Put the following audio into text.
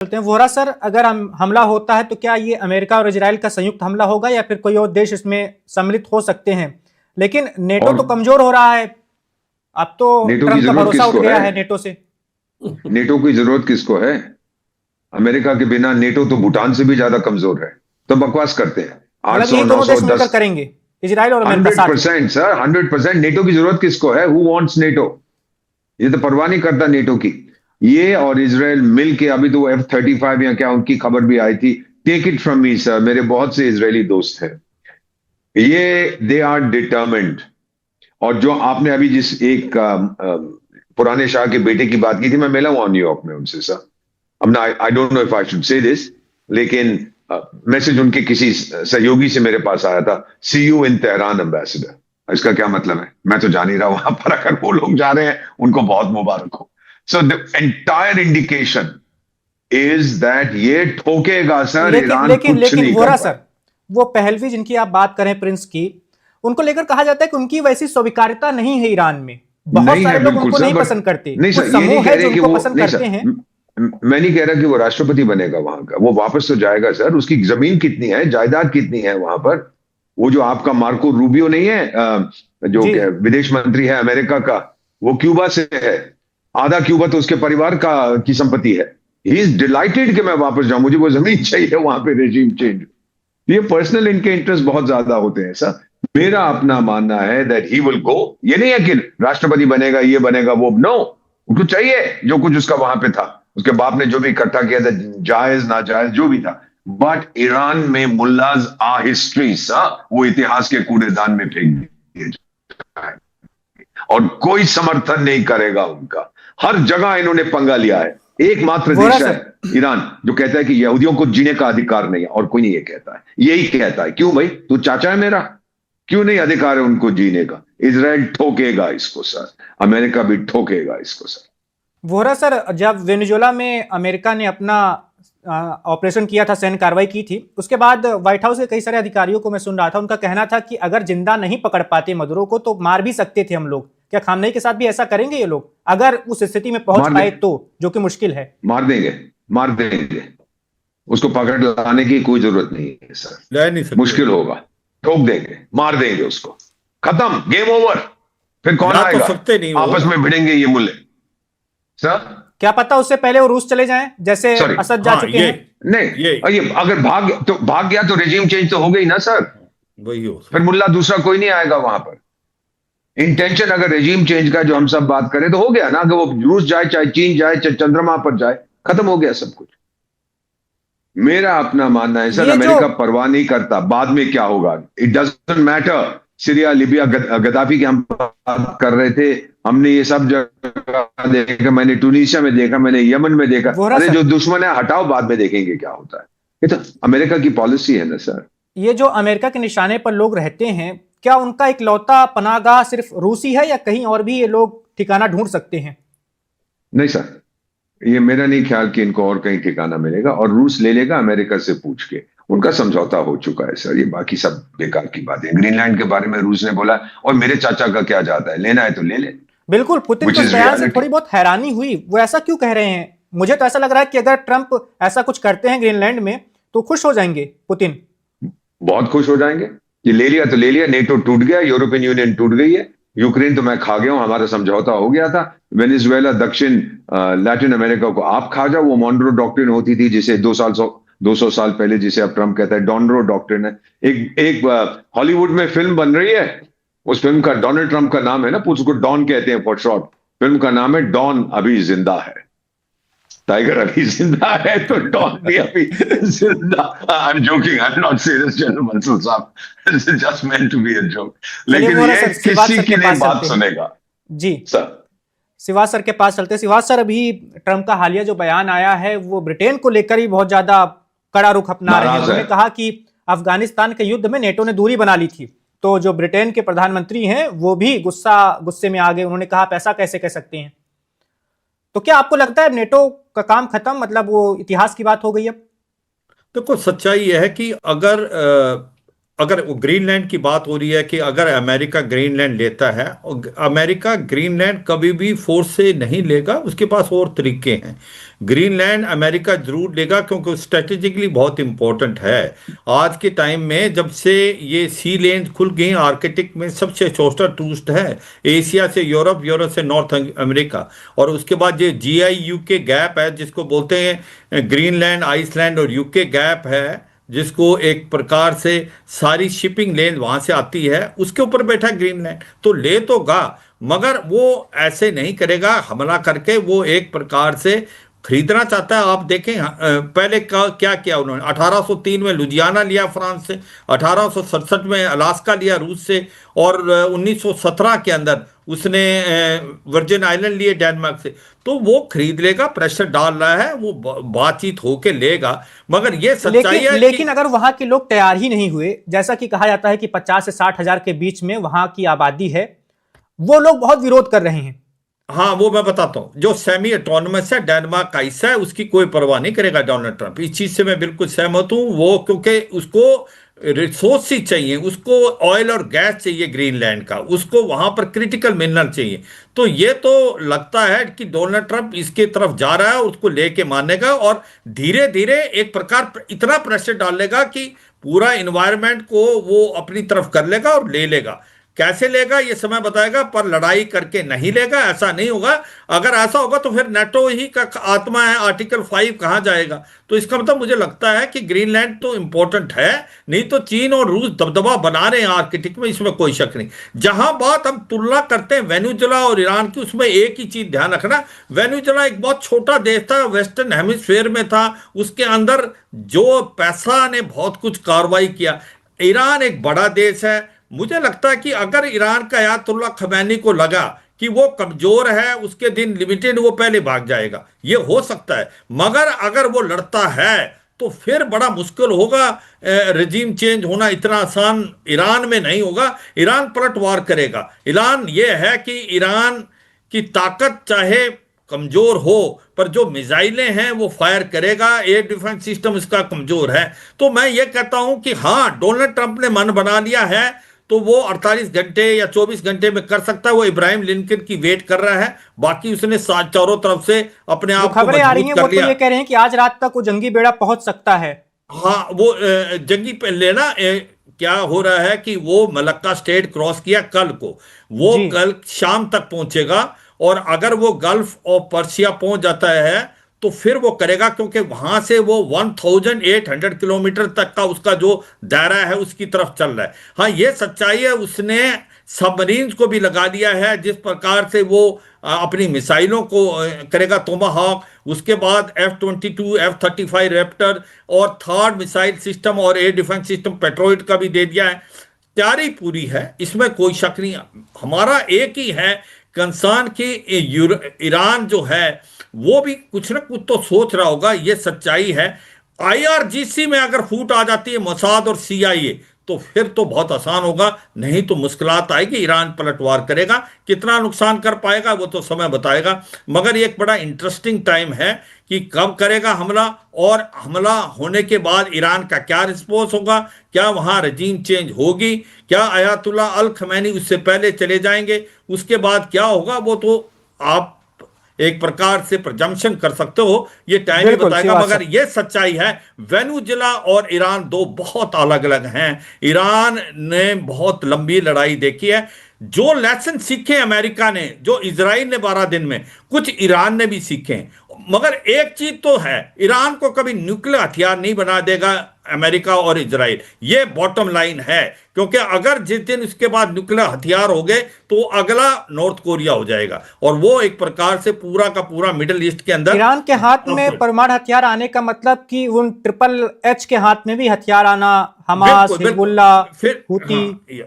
चलते हैं। वोरा सर, अगर हमला होता है तो क्या ये अमेरिका और इजराइल का संयुक्त हमला होगा या फिर कोई और देश इसमें सम्मिलित हो सकते हैं? लेकिन नेटो और तो कमजोर हो रहा है। अब तो नेटो की ट्रंप का जरूरत भरोसा उठ किसको गया है? है नेटो से। नेटो की जरूरत किसको है? अमेरिका के बिना नेटो तो भूटान से भी ज्यादा कमजोर है। तो बकवास करते हैं। आठ मतलब सौ यही नौ दोनों सौ देश मिलकर दस करेंगे, इजराइल और अमेरिका हंड्रेड साथ में। Percent sir, 100%। नेटो की जरूरत किसको है? Who wants NATO? ये तो परवाह नहीं करता नेटो की। ये और इसराइल मिल के, अभी तो F-35 या क्या उनकी खबर भी आई थी। Take it from me sir, मेरे बहुत से इजरायली दोस्त हैं। ये दे आर डिटर्मिन्ड। और जो आपने अभी जिस एक पुराने शाह के बेटे की बात की थी, मैं मिला हुआ न्यूयॉर्क में उनसे सर। अब ना, I don't know if I should say this, लेकिन मैसेज उनके किसी सहयोगी से मेरे पास आया था, सी यू इन तेहरान एम्बेसडर। इसका क्या मतलब है? मैं तो जान ही रहा वहां पर अगर वो लोग जा रहे हैं, उनको बहुत मुबारक हो। So the entire indication is that ये ठोकेगा सर, लेकिन ईरान लेकिन कुछ लेकिन नहीं कर वोरा पाए। सर, वो पहलवी जिनकी आप बात करें, प्रिंस की, उनको लेकर कहा जाता है कि उनकी वैसी स्वीकार्यता नहीं है ईरान में। बहुत नहीं है सारे लोग बिल्कुल उनको सर, नहीं बट पसंद करते, नहीं कुछ सर, ये नहीं समूह कह है रहे जो कि उनको वो, पसंद नहीं करते सर, हैं। मैं नहीं कह रहा कि वो राष्ट्रपति बनेगा वहां का। वो वापस तो जाएगा सर। उसकी जमीन कितनी है, जायदाद कितनी है वहां पर? वो जो आपका मार्को रूबियो नहीं है, जो जी। विदेश मंत्री है अमेरिका का, वो क्यूबा से है। आधा क्यूबा तो उसके परिवार का की संपत्ति है। ही इज डिलाइटेड कि मैं वापस जाऊं, मुझे वो जमीन चाहिए वहां पे, रेजिम चेंज। ये पर्सनल इनके इंटरेस्ट बहुत ज्यादा होते हैं सर। मेरा अपना मानना है दैट ही विल गो। ये नहीं है कि राष्ट्रपति बनेगा, ये बनेगा, वो नो। उनको चाहिए जो कुछ उसका वहां पे था, उसके बाप ने जो भी इकट्ठा किया था, जायज नाजायज जो भी था। बट ईरान में मुल्लाज आ हिस्ट्री सा, वो इतिहास के कूड़ेदान में फेंक दिए जाएंगे। और कोई समर्थन नहीं करेगा उनका। हर जगह इन्होंने पंगा लिया है। एकमात्र वोरा देश है सर, ईरान जो कहता है कि यहूदियों को जीने का अधिकार नहीं है, और कोई नहीं ये कहता है। यही कहता है, क्यों भाई, तू चाचा है मेरा? क्यों नहीं अधिकार है उनको जीने का? इजराइल ठोकेगा इसको सर, अमेरिका भी ठोकेगा इसको सर। वोरा सर, जब वेनेजुएला में अमेरिका ने अपना ऑपरेशन किया था, सैन्य कार्रवाई की थी, उसके बाद व्हाइट हाउस के कई सारे अधिकारियों को मैं सुन रहा था, उनका कहना था कि अगर जिंदा नहीं पकड़ पाते मदुरो को तो मार भी सकते थे हम लोग। क्या खामनेई के साथ भी ऐसा करेंगे ये लोग, अगर उस स्थिति में पहुंच मार दे, पाए तो, जो कि मुश्किल है? मार देंगे, मार देंगे। उसको पकड़ लाने की कोई जरूरत नहीं है सर। रह नहीं सकते मुश्किल वो। होगा। ठोक देंगे, मार देंगे उसको। खत्म, गेम ओवर। फिर कौन ला तो आएगा? सकते नहीं वो। आपस में भिड़ेंगे ये मुल्ले सर। क्या पता उससे पहले वो रूस चले जाएं, जैसे सॉरी, असद जा हाँ चुके हैं। नहीं, ये ये अगर भाग गया तो रेजिम चेंज तो हो गई ना सर। वही हो फिर सकता। मुल्ला दूसरा कोई नहीं आएगा वहां पर। इंटेंशन अगर रेजिम चेंज का जो हम सब बात करें तो हो गया ना, कि वो रूस जाए, चाहे चीन जाए, चाहे चंद्रमा पर जाए, खत्म हो गया सब कुछ। मेरा अपना मानना है सर, ये जो अमेरिका परवाह नहीं करता बाद में क्या होगा। It doesn't matter. Syria, Libya, Gaddafi की हम बात कर रहे थे। हमने ये सब जगह देखा, मैंने टूनिशिया में देखा, मैंने यमन में देखा। वोरा अरे जो सर, दुश्मन है हटाओ, बाद में देखेंगे क्या होता है। ये तो अमेरिका की पॉलिसी है ना सर। ये जो अमेरिका के निशाने पर लोग रहते हैं, क्या उनका इकलौता पनाहगाह सिर्फ रूस ही है या कहीं और भी ये लोग ठिकाना ढूंढ सकते हैं? नहीं सर, ये मेरा नहीं ख्याल कि इनको और कहीं ठिकाना मिलेगा, और रूस ले लेगा अमेरिका से पूछ के। उनका समझौता हो चुका है सर। ये बाकी सब बेकार की बात है। ग्रीनलैंड के बारे में रूस ने बोला, और मेरे चाचा का क्या जाता है, लेना है तो ले ले। बिल्कुल, पुतिन विच के उस इज बयान से रियलिटी। थोड़ी बहुत हैरानी हुई। वो ऐसा क्यों कह रहे हैं? मुझे तो ऐसा लग रहा है कि अगर ट्रंप ऐसा कुछ करते हैं ग्रीनलैंड में तो खुश हो जाएंगे पुतिन। बहुत खुश हो जाएंगे। ये ले लिया तो ले लिया, नेटो टूट गया, यूरोपियन यूनियन टूट गई है, यूक्रेन तो मैं खा गया हूं, हमारा समझौता हो गया था। वेनेजुएला, दक्षिण लैटिन अमेरिका को आप खा जाओ। वो मॉन्ड्रो डॉक्ट्रिन होती थी, जिसे 200 साल पहले, जिसे अब ट्रंप कहता है डॉनरो डॉक्ट्रिन है। एक एक हॉलीवुड में फिल्म बन रही है, उस फिल्म का डोनाल्ड ट्रंप का नाम है ना, उसको डॉन कहते हैं फॉर शॉर्ट। फिल्म का नाम है डॉन अभी जिंदा है। टाइगर अभी जिंदा है तो डॉन भी अभी जिंदा। I am joking, I am not serious general Mansoor साहब, this is just meant to be a joke. चलिए लेकिन वोरा ये सर, श्रीवास किसी सर की के नहीं पास बात चलते हैं। सुनेगा जी, सर। श्रीवास सर के पास चलते हैं। श्रीवास सर, अभी ट्रंप का हालिया जो बयान आया है वो ब्रिटेन को लेकर ही बहुत ज्यादा कड़ा रुख अपना रहे हैं। नाराज है। उन्होंने कहा कि अफगानिस्तान के युद्ध में नेटो ने दूरी बना ली थी, तो जो ब्रिटेन के प्रधानमंत्री हैं वो भी गुस्से में आ गए। उन्होंने कहा आप ऐसा कैसे कह सकते हैं? तो क्या आपको लगता है नेटो का काम खत्म, मतलब वो इतिहास की बात हो गई अब? देखो, सच्चाई यह है कि अगर अगर वो ग्रीनलैंड की बात हो रही है कि अगर अमेरिका ग्रीनलैंड लेता है, और अमेरिका ग्रीनलैंड कभी भी फोर्स से नहीं लेगा, उसके पास और तरीके हैं। ग्रीनलैंड अमेरिका जरूर लेगा क्योंकि स्ट्रेटेजिकली बहुत इंपॉर्टेंट है। आज के टाइम में जब से ये सी लेन खुल गई, आर्कटिक में सबसे छोटा टूरिस्ट है, एशिया से यूरोप, यूरोप से नॉर्थ अमेरिका, और उसके बाद ये जीआई यूके गैप है जिसको बोलते हैं, ग्रीनलैंड, आइसलैंड और यूके गैप है, जिसको एक प्रकार से सारी शिपिंग लेन वहां से आती है, उसके ऊपर बैठा ग्रीनलैंड। तो ले तो गा, मगर वो ऐसे नहीं करेगा हमला करके, वो एक प्रकार से खरीदना चाहता है। आप देखें पहले क्या किया उन्होंने, 1803 में लुधियाना लिया फ्रांस से, 1867 में अलास्का लिया रूस से, और 1917 के अंदर उसने वर्जिन आइलैंड लिए डेनमार्क से। तो वो खरीद लेगा, प्रेशर डाल रहा है, वो बातचीत होके लेगा। मगर ये सच्चाई है लेकिन अगर वहां के लोग तैयार ही नहीं हुए, जैसा कि कहा जाता है कि 50 से 60 हजार के बीच में वहां की आबादी है, वो लोग बहुत विरोध कर रहे हैं। हाँ, वो मैं बताता हूं। जो सेमी ऑटोनमस है, डेनमार्क का हिस्सा है, उसकी कोई परवाह नहीं करेगा डोनाल्ड ट्रंप। इस चीज से मैं बिल्कुल सहमत हूं। वो क्योंकि उसको रिसोर्स ही चाहिए, उसको ऑयल और गैस चाहिए ग्रीनलैंड का, उसको वहां पर क्रिटिकल मिनरल चाहिए। तो ये तो लगता है कि डोनाल्ड ट्रंप इसके तरफ जा रहा है, उसको लेके मानेगा और धीरे धीरे एक प्रकार इतना प्रेशर डालेगा कि पूरा इन्वायरमेंट को वो अपनी तरफ कर लेगा और ले लेगा। कैसे लेगा ये समय बताएगा, पर लड़ाई करके नहीं लेगा, ऐसा नहीं होगा। अगर ऐसा होगा तो फिर नेटो ही का आत्मा है, आर्टिकल 5 कहां जाएगा। तो इसका मतलब मुझे लगता है कि ग्रीनलैंड तो इंपॉर्टेंट है, नहीं तो चीन और रूस दबदबा बना रहे हैं आर्कटिक में, इसमें कोई शक नहीं। जहां बात हम तुलना करते हैं वेनेजुएला और ईरान की, उसमें एक ही चीज ध्यान रखना, वेनेजुएला एक बहुत छोटा देश था, वेस्टर्न हेमिस्फीयर में था, उसके अंदर जो पैसा ने बहुत कुछ कार्रवाई किया। ईरान एक बड़ा देश है। मुझे लगता है कि अगर ईरान का अयातुल्ला खमैनी को लगा कि वो कमजोर है, उसके दिन लिमिटेड, वो पहले भाग जाएगा, ये हो सकता है। मगर अगर वो लड़ता है तो फिर बड़ा मुश्किल होगा, रजीम चेंज होना इतना आसान ईरान में नहीं होगा। ईरान पलटवार करेगा। ईरान ये है कि ईरान की ताकत चाहे कमजोर हो, पर जो मिसाइलें हैं वो फायर करेगा, एयर डिफेंस सिस्टम इसका कमजोर है। तो मैं ये कहता हूं कि हाँ, डोनाल्ड ट्रंप ने मन बना लिया है तो वो 48 घंटे या 24 घंटे में कर सकता है। वो इब्राहिम लिंकन की वेट कर रहा है, बाकी उसने चारों तरफ से अपने आप को खबरें आ रही हैं, मजबूत वो कर लिया। तो ये कह रहे हैं कि आज रात तक वो जंगी बेड़ा पहुंच सकता है। हाँ, वो जंगी पे लेना, क्या हो रहा है कि वो मलक्का स्टेट क्रॉस किया कल को, वो कल शाम तक पहुंचेगा, और अगर वो गल्फ ऑफ पर्शिया पहुंच जाता है तो फिर वो करेगा, क्योंकि वहां से वो 1800 किलोमीटर तक का उसका जो दायरा है उसकी तरफ चल रहा है। हाँ, ये सच्चाई है, उसने सबमरीन्स को भी लगा दिया है, जिस प्रकार से वो अपनी मिसाइलों को करेगा, टोमाहॉक, उसके बाद F-22, F-35 रैप्टर, और थर्ड मिसाइल सिस्टम और एयर डिफेंस सिस्टम पेट्रोइट का भी दे दिया है। तैयारी पूरी है, इसमें कोई शक नहीं। हमारा एक ही है कंसर्न कि ईरान जो है वो भी कुछ ना कुछ तो सोच रहा होगा, ये सच्चाई है। आईआरजीसी में अगर फूट आ जाती है मोसाद और सीआईए, तो फिर तो बहुत आसान होगा, नहीं तो मुश्किलात आएगी। ईरान पलटवार करेगा, कितना नुकसान कर पाएगा वो तो समय बताएगा। मगर एक बड़ा इंटरेस्टिंग टाइम है कि कब करेगा हमला, और हमला होने के बाद ईरान का क्या रिस्पॉन्स होगा, क्या वहां रजीम चेंज होगी, क्या अयातुल्ला अल खमैनी उससे पहले चले जाएंगे, उसके बाद क्या होगा, वो तो आप एक प्रकार से प्रजम्पशन कर सकते हो, ये टाइम ही बताएगा। मगर ये सच्चाई है, वेनेजुएला और ईरान दो बहुत अलग अलग हैं। ईरान ने बहुत लंबी लड़ाई देखी है, जो लेसन सीखे अमेरिका ने, जो इजराइल ने 12 दिन में, कुछ ईरान ने भी सीखे। मगर एक चीज तो है, ईरान को कभी न्यूक्लियर हथियार नहीं बना देगा अमेरिका और इजराइल, ये बॉटम लाइन है। क्योंकि अगर जिस दिन उसके बाद न्यूक्लियर हथियार हो गए तो अगला नॉर्थ कोरिया हो जाएगा, और वो एक प्रकार से पूरा का पूरा मिडिल ईस्ट के अंदर ईरान के हाथ में परमाणु हथियार आने का मतलब कि उन ट्रिपल एच के हाथ में भी हथियार आना, हमास, हिजबुल्लाह, हूती।